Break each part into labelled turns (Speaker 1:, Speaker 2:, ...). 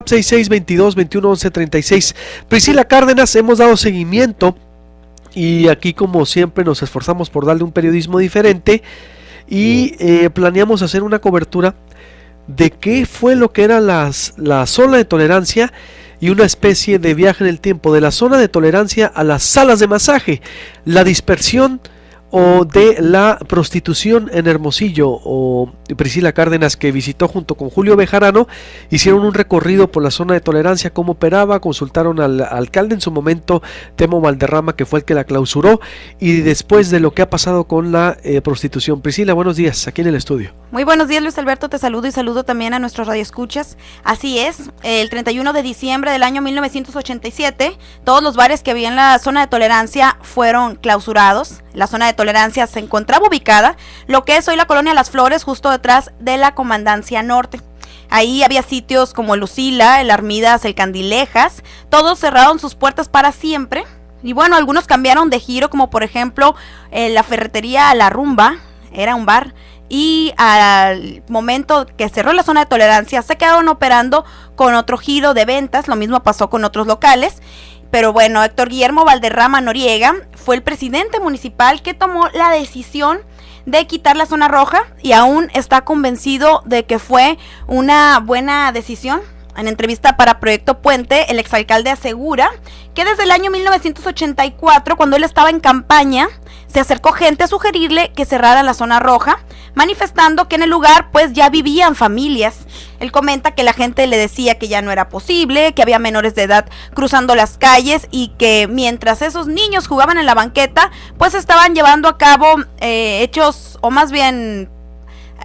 Speaker 1: 6622-211136. Priscila Cárdenas, hemos dado seguimiento y aquí como siempre nos esforzamos por darle un periodismo diferente y planeamos hacer una cobertura de qué fue lo que era la zona de tolerancia y una especie de viaje en el tiempo de la zona de tolerancia a las salas de masaje, la dispersión o de la prostitución en Hermosillo. O Priscila Cárdenas, que visitó junto con Julio Bejarano, hicieron un recorrido por la zona de tolerancia, cómo operaba, consultaron al alcalde en su momento, Temo Valderrama, que fue el que la clausuró, y después de lo que ha pasado con la prostitución. Priscila, buenos días, aquí en el estudio.
Speaker 2: Muy buenos días, Luis Alberto, te saludo y saludo también a nuestros radioescuchas. Así es, el 31 de diciembre del año 1987, todos los bares que había en la zona de tolerancia fueron clausurados. La zona de tolerancia se encontraba ubicada, lo que es hoy la colonia Las Flores, justo detrás de la Comandancia Norte. Ahí había sitios como el Lucila, el Armidas, el Candilejas, todos cerraron sus puertas para siempre. Y bueno, algunos cambiaron de giro, como por ejemplo la ferretería La Rumba, era un bar, y al momento que cerró la zona de tolerancia se quedaron operando con otro giro de ventas. Lo mismo pasó con otros locales. Pero bueno, Héctor Guillermo Valderrama Noriega fue el presidente municipal que tomó la decisión de quitar la zona roja y aún está convencido de que fue una buena decisión. En entrevista para Proyecto Puente, el exalcalde asegura que desde el año 1984, cuando él estaba en campaña, se acercó gente a sugerirle que cerrara la zona roja, manifestando que en el lugar pues ya vivían familias. Él comenta que la gente le decía que ya no era posible, que había menores de edad cruzando las calles y que mientras esos niños jugaban en la banqueta, pues estaban llevando a cabo hechos, o más bien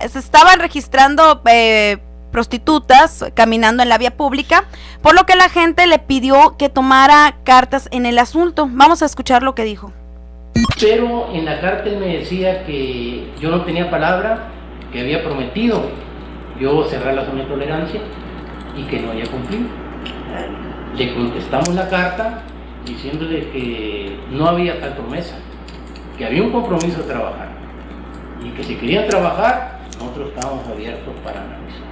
Speaker 2: se estaban registrando prostitutas caminando en la vía pública, por lo que la gente le pidió que tomara cartas en el asunto. Vamos a escuchar lo que dijo.
Speaker 3: Pero en la carta él me decía que yo no tenía palabra, que había prometido yo cerrar la zona de tolerancia y que no había cumplido. Le contestamos la carta diciéndole que no había tal promesa, que había un compromiso de trabajar y que si querían trabajar, nosotros estábamos abiertos para analizar.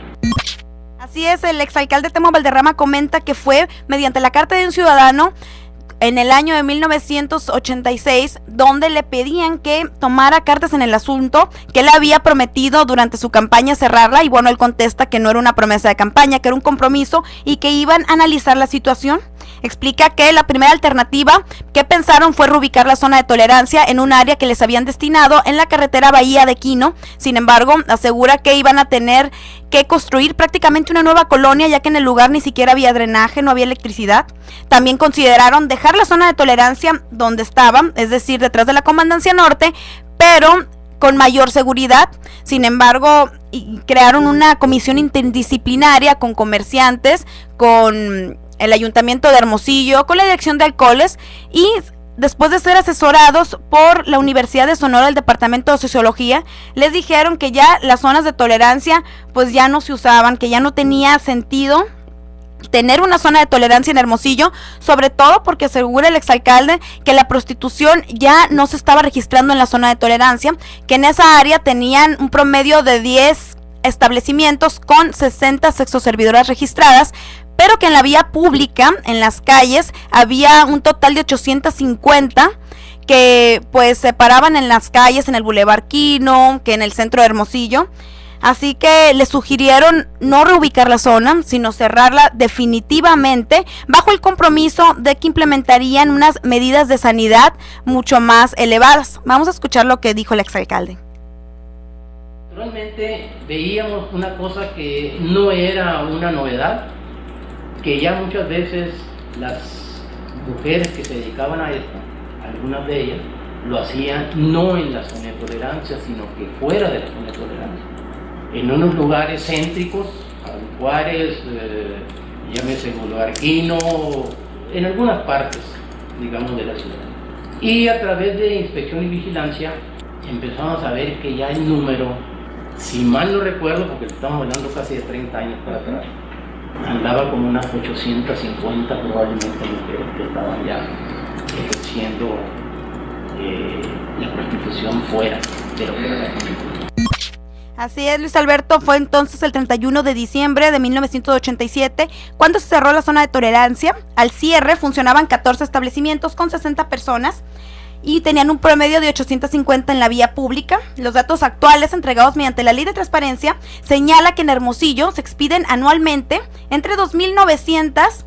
Speaker 2: Así es, el exalcalde Temo Valderrama comenta que fue mediante la carta de un ciudadano en el año de 1986, donde le pedían que tomara cartas en el asunto, que él había prometido durante su campaña cerrarla, y bueno, él contesta que no era una promesa de campaña, que era un compromiso y que iban a analizar la situación. Explica que la primera alternativa que pensaron fue reubicar la zona de tolerancia en un área que les habían destinado en la carretera Bahía de Quino. Sin embargo, asegura que iban a tener que construir prácticamente una nueva colonia, ya que en el lugar ni siquiera había drenaje, no había electricidad. También consideraron dejar la zona de tolerancia donde estaba, es decir, detrás de la Comandancia Norte, pero con mayor seguridad. Sin embargo, crearon una comisión interdisciplinaria con comerciantes, con el Ayuntamiento de Hermosillo, con la Dirección de Alcoholes, y después de ser asesorados por la Universidad de Sonora, el Departamento de Sociología, les dijeron que ya las zonas de tolerancia pues ya no se usaban, que ya no tenía sentido tener una zona de tolerancia en Hermosillo, sobre todo porque asegura el exalcalde que la prostitución ya no se estaba registrando en la zona de tolerancia, que en esa área tenían un promedio de 10 establecimientos con 60 sexoservidoras registradas, pero que en la vía pública, en las calles, había un total de 850 que pues se paraban en las calles, en el Boulevard Quino, que en el centro de Hermosillo. Así que le sugirieron no reubicar la zona, sino cerrarla definitivamente, bajo el compromiso de que implementarían unas medidas de sanidad mucho más elevadas. Vamos a escuchar lo que dijo el exalcalde.
Speaker 3: Realmente veíamos una cosa que no era una novedad, que ya muchas veces las mujeres que se dedicaban a esto, algunas de ellas, lo hacían no en la zona de tolerancia, sino que fuera de la zona de tolerancia, en unos lugares céntricos, Juárez, llámese Boulevard Quino, en algunas partes, digamos, de la ciudad. Y a través de inspección y vigilancia empezamos a ver que ya el número, si mal no recuerdo, porque estamos hablando casi de 30 años para atrás, andaba como unas 850 probablemente mujeres que estaban ya ejerciendo la prostitución fuera de lo que era la prostitución.
Speaker 2: Así es, Luis Alberto, fue entonces el 31 de diciembre de 1987 cuando se cerró la zona de tolerancia. Al cierre funcionaban 14 establecimientos con 60 personas y tenían un promedio de 850 en la vía pública. Los datos actuales entregados mediante la Ley de Transparencia señala que en Hermosillo se expiden anualmente entre 2.900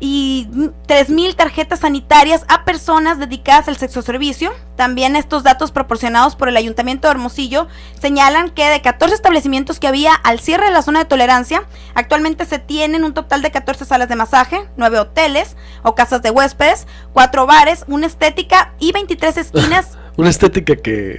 Speaker 2: y 3.000 tarjetas sanitarias a personas dedicadas al sexoservicio. También estos datos proporcionados por el Ayuntamiento de Hermosillo señalan que de 14 establecimientos que había al cierre de la zona de tolerancia, actualmente se tienen un total de 14 salas de masaje, 9 hoteles o casas de huéspedes, 4 bares, una estética y 23 esquinas.
Speaker 1: Una estética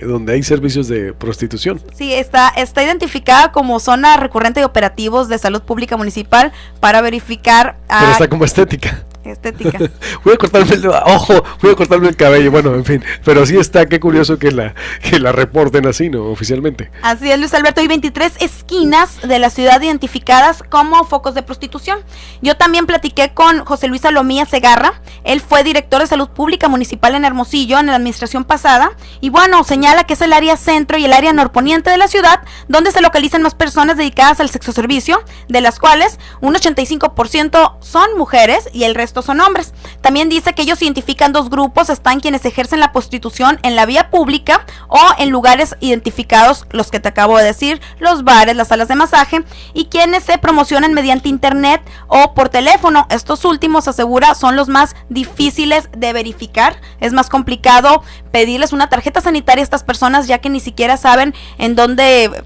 Speaker 1: donde hay servicios de prostitución.
Speaker 2: Sí, está identificada como zona recurrente de operativos de salud pública municipal para verificar.
Speaker 1: Pero está como estética.
Speaker 2: Estética.
Speaker 1: Voy a cortarme el cabello, bueno, en fin, pero sí está, qué curioso que la reporten así, ¿no? Oficialmente.
Speaker 2: Así es, Luis Alberto, hay 23 esquinas de la ciudad identificadas como focos de prostitución. Yo también platiqué con José Luis Salomía Segarra, él fue director de salud pública municipal en Hermosillo en la administración pasada, y bueno, señala que es el área centro y el área norponiente de la ciudad donde se localizan más personas dedicadas al sexoservicio, de las cuales un 85% son mujeres y el resto son hombres. También dice que ellos identifican dos grupos: están quienes ejercen la prostitución en la vía pública o en lugares identificados, los que te acabo de decir, los bares, las salas de masaje, y quienes se promocionan mediante internet o por teléfono. Estos últimos, asegura, son los más difíciles de verificar. Es más complicado pedirles una tarjeta sanitaria a estas personas, ya que ni siquiera saben en dónde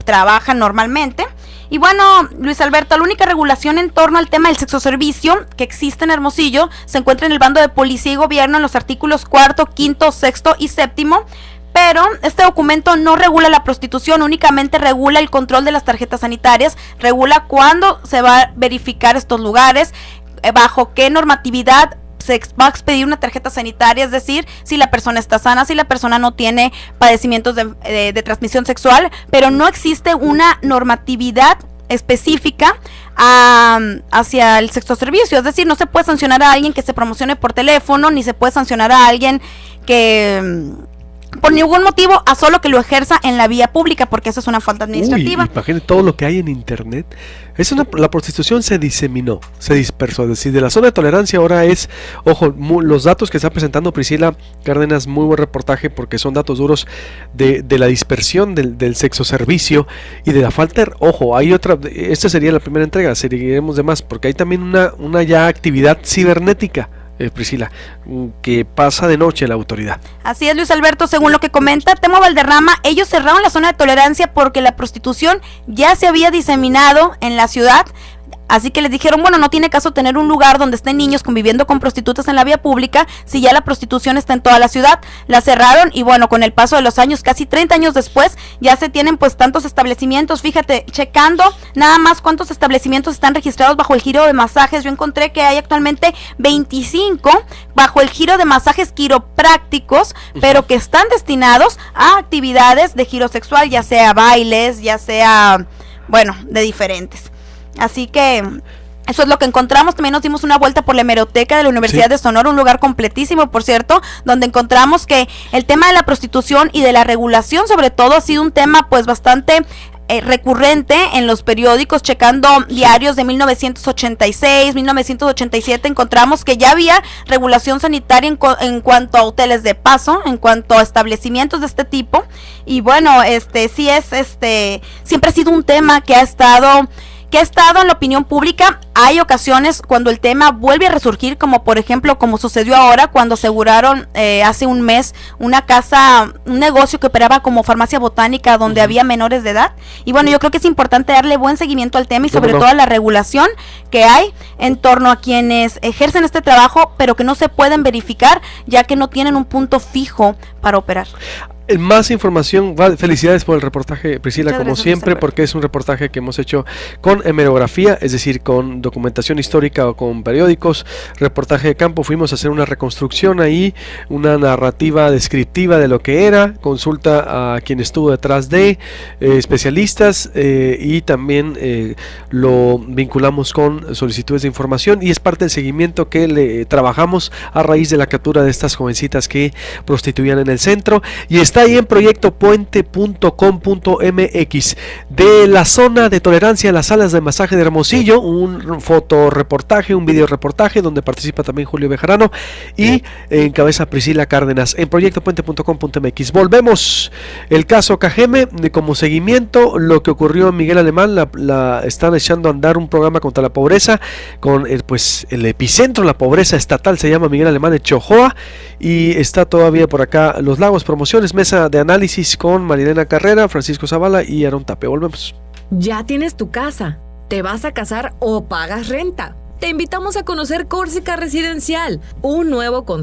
Speaker 2: trabajan normalmente. Y bueno, Luis Alberto, la única regulación en torno al tema del sexoservicio que existe en Hermosillo se encuentra en el bando de policía y gobierno en los artículos 4, 5, 6 y 7, pero este documento no regula la prostitución, únicamente regula el control de las tarjetas sanitarias, regula cuándo se va a verificar estos lugares, bajo qué normatividad se va a expedir una tarjeta sanitaria, es decir, si la persona está sana, si la persona no tiene padecimientos de transmisión sexual, pero no existe una normatividad específica hacia el sexoservicio, es decir, no se puede sancionar a alguien que se promocione por teléfono, ni se puede sancionar a alguien que por ningún motivo a solo que lo ejerza en la vía pública, porque eso es una falta administrativa.
Speaker 1: Imagínate todo lo que hay en internet. La prostitución se diseminó, se dispersó, es decir, de la zona de tolerancia ahora es, ojo, los datos que está presentando Priscila Cárdenas, muy buen reportaje porque son datos duros de la dispersión del sexoservicio y de la falta, ojo, hay otra, esta sería la primera entrega, seguiremos de más, porque hay también una ya actividad cibernética, Priscila, que pasa de noche la autoridad.
Speaker 2: Así es, Luis Alberto, según lo que comenta Temo Valderrama, ellos cerraron la zona de tolerancia porque la prostitución ya se había diseminado en la ciudad. Así que les dijeron, bueno, no tiene caso tener un lugar donde estén niños conviviendo con prostitutas en la vía pública si ya la prostitución está en toda la ciudad. La cerraron y bueno, con el paso de los años, casi 30 años después, ya se tienen pues tantos establecimientos. Fíjate, checando nada más cuántos establecimientos están registrados bajo el giro de masajes, yo encontré que hay actualmente 25 bajo el giro de masajes quiroprácticos, pero que están destinados a actividades de giro sexual, ya sea bailes, ya sea, bueno, de diferentes. Así que eso es lo que encontramos. También nos dimos una vuelta por la hemeroteca de la Universidad de Sonora, un lugar completísimo, por cierto, donde encontramos que el tema de la prostitución y de la regulación sobre todo ha sido un tema pues bastante recurrente en los periódicos. Checando diarios de 1986, 1987, encontramos que ya había regulación sanitaria en cuanto a hoteles de paso, en cuanto a establecimientos de este tipo. Y bueno, sí es, siempre ha sido un tema que ha estado en la opinión pública. Hay ocasiones cuando el tema vuelve a resurgir, como por ejemplo, como sucedió ahora, cuando aseguraron hace un mes un negocio que operaba como farmacia botánica donde había menores de edad. Y bueno, yo creo que es importante darle buen seguimiento al tema y sobre todo a la regulación que hay en torno a quienes ejercen este trabajo, pero que no se pueden verificar, ya que no tienen un punto fijo para operar.
Speaker 1: Más información, felicidades por el reportaje, Priscila, como siempre, porque es un reportaje que hemos hecho con hemerografía, es decir, con documentación histórica o con periódicos, reportaje de campo. Fuimos a hacer una reconstrucción ahí, una narrativa descriptiva de lo que era, consulta a quien estuvo detrás de especialistas y también lo vinculamos con solicitudes de información y es parte del seguimiento que le trabajamos a raíz de la captura de estas jovencitas que prostituían en el centro. Y está está ahí en proyectopuente.com.mx. De la zona de tolerancia a las salas de masaje de Hermosillo, un fotoreportaje, un videoreportaje donde participa también Julio Bejarano y encabeza Priscila Cárdenas en proyectopuente.com.mx. Volvemos, el caso Cajeme, como seguimiento, lo que ocurrió en Miguel Alemán, están echando a andar un programa contra la pobreza, con pues el epicentro de la pobreza estatal se llama Miguel Alemán de Chojoa, y está todavía por acá Los Lagos Promociones, mesa de análisis con Marilena Carrera, Francisco Zavala y Aaron Tape. Volvemos.
Speaker 4: Ya tienes tu casa, te vas a casar o pagas renta. Te invitamos a conocer Córcega Residencial, un nuevo concepto